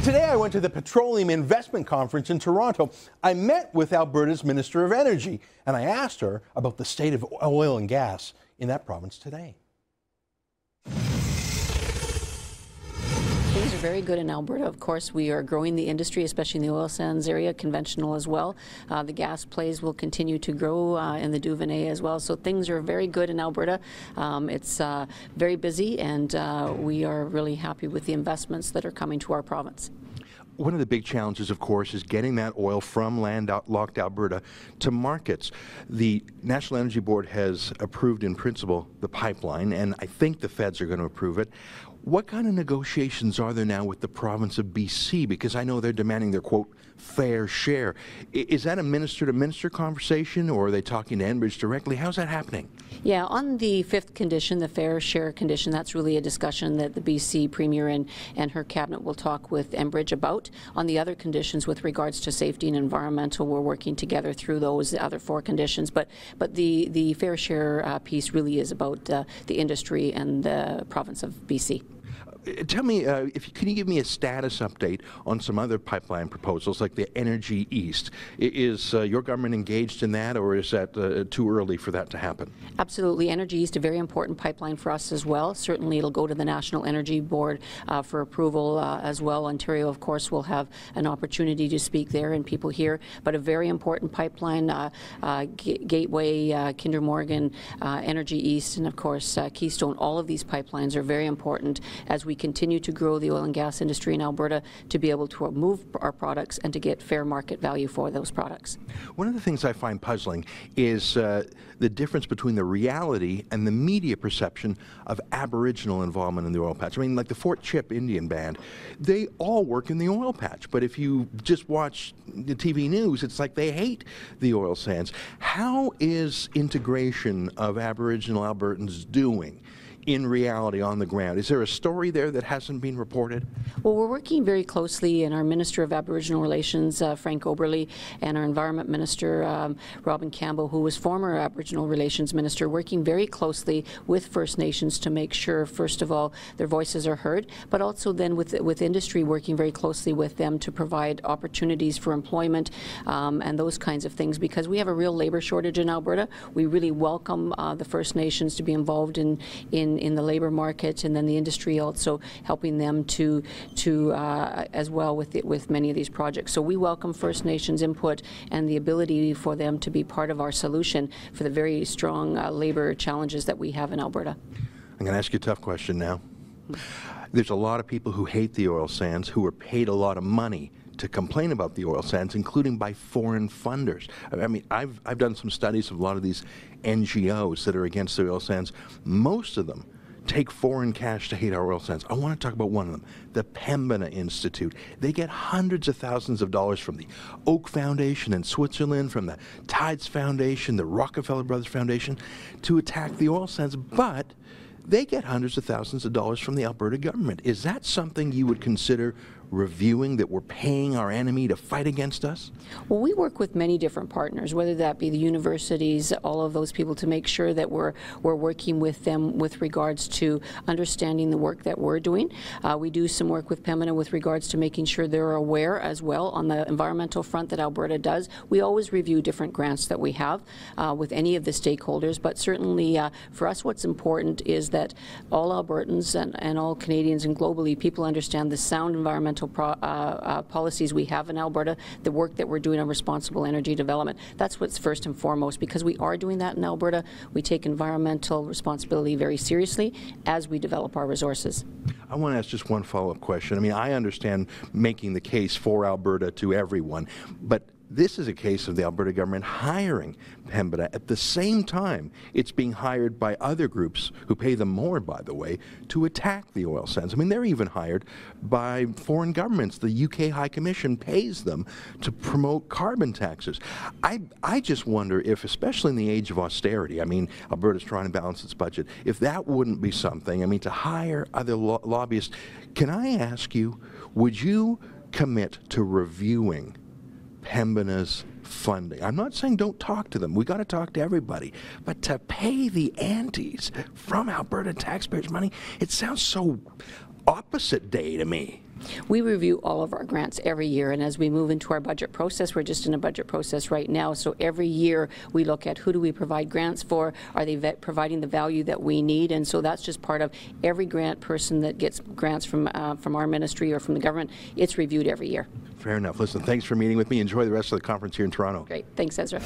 Today I went to the Petroleum Investment Conference in Toronto. I met with Alberta's Minister of Energy, and I asked her about the state of oil and gas in that province today. Things are very good in Alberta. Of course, we are growing the industry, especially in the oil sands area, conventional as well. The gas plays will continue to grow in the Duvernay as well. So things are very good in Alberta. It's very busy, and we are really happy with the investments that are coming to our province. One of the big challenges, of course, is getting that oil from landlocked Alberta to markets. The National Energy Board has approved in principle the pipeline, and I think the feds are going to approve it. What kind of negotiations are there now with the province of BC? Because I know they're demanding their, quote, fair share. Is that a minister-to-minister conversation, or are they talking to Enbridge directly? How's that happening? Yeah, on the fifth condition, the fair share condition, that's really a discussion that the BC Premier and her cabinet will talk with Enbridge about. On the other conditions with regards to safety and environmental, we're working together through those other four conditions. But the fair share piece really is about the industry and the province of BC. Tell me, can you give me a status update on some other pipeline proposals, like the Energy East? Is your government engaged in that, or is that too early for that to happen? Absolutely. Energy East, a very important pipeline for us as well. Certainly it'll go to the National Energy Board for approval as well. Ontario, of course, will have an opportunity to speak there and people here, but a very important pipeline, Gateway, Kinder Morgan, Energy East, and of course Keystone. All of these pipelines are very important as we continue to grow the oil and gas industry in Alberta, to be able to move our products and to get fair market value for those products. One of the things I find puzzling is the difference between the reality and the media perception of Aboriginal involvement in the oil patch. I mean, like the Fort Chip Indian Band, they all work in the oil patch, but if you just watch the TV news, it's like they hate the oil sands. How is integration of Aboriginal Albertans doing in reality on the ground? Is there a story there that hasn't been reported? Well, we're working very closely, and our Minister of Aboriginal Relations, Frank Oberle, and our Environment Minister, Robin Campbell, who was former Aboriginal Relations Minister, working very closely with First Nations to make sure, first of all, their voices are heard, but also then with industry, working very closely with them to provide opportunities for employment and those kinds of things, because we have a real labor shortage in Alberta. We really welcome the First Nations to be involved in the labor market, and then the industry also helping them to as well with many of these projects. So we welcome First Nations input and the ability for them to be part of our solution for the very strong labor challenges that we have in Alberta. I'm going to ask you a tough question now. There's a lot of people who hate the oil sands who are paid a lot of money to complain about the oil sands, including by foreign funders. I mean, I've done some studies of a lot of these NGOs that are against the oil sands. Most of them take foreign cash to hate our oil sands. I want to talk about one of them, the Pembina Institute. They get hundreds of thousands of dollars from the Oak Foundation in Switzerland, from the Tides Foundation, the Rockefeller Brothers Foundation, to attack the oil sands, but they get hundreds of thousands of dollars from the Alberta government. Is that something you would consider reviewing, that we're paying our enemy to fight against us? Well, we work with many different partners, whether that be the universities, all of those people, to make sure that we're working with them with regards to understanding the work that we're doing. We do some work with Pembina with regards to making sure they're aware as well on the environmental front that Alberta does. We always review different grants that we have with any of the stakeholders, but certainly for us what's important is that all Albertans and all Canadians and globally, people understand the sound environmental policies we have in Alberta, the work that we're doing on responsible energy development. That's what's first and foremost, because we are doing that in Alberta. We take environmental responsibility very seriously as we develop our resources. I want to ask just one follow-up question. I mean, I understand making the case for Alberta to everyone, but this is a case of the Alberta government hiring Pembina. At the same time, it's being hired by other groups who pay them more, by the way, to attack the oil sands. I mean, they're even hired by foreign governments. The UK High Commission pays them to promote carbon taxes. I just wonder if, especially in the age of austerity, I mean, Alberta's trying to balance its budget, if that wouldn't be something, I mean, to hire other lobbyists. Can I ask you, would you commit to reviewing Pembina's funding? I'm not saying don't talk to them. We got to talk to everybody. But to pay the antes from Alberta taxpayers' money, it sounds so opposite day to me. We review all of our grants every year, and as we move into our budget process, we're just in a budget process right now, so every year we look at who do we provide grants for, are they providing the value that we need, and so that's just part of every grant person that gets grants from our ministry or from the government. It's reviewed every year. Fair enough. Listen, thanks for meeting with me. Enjoy the rest of the conference here in Toronto. Great. Thanks, Ezra.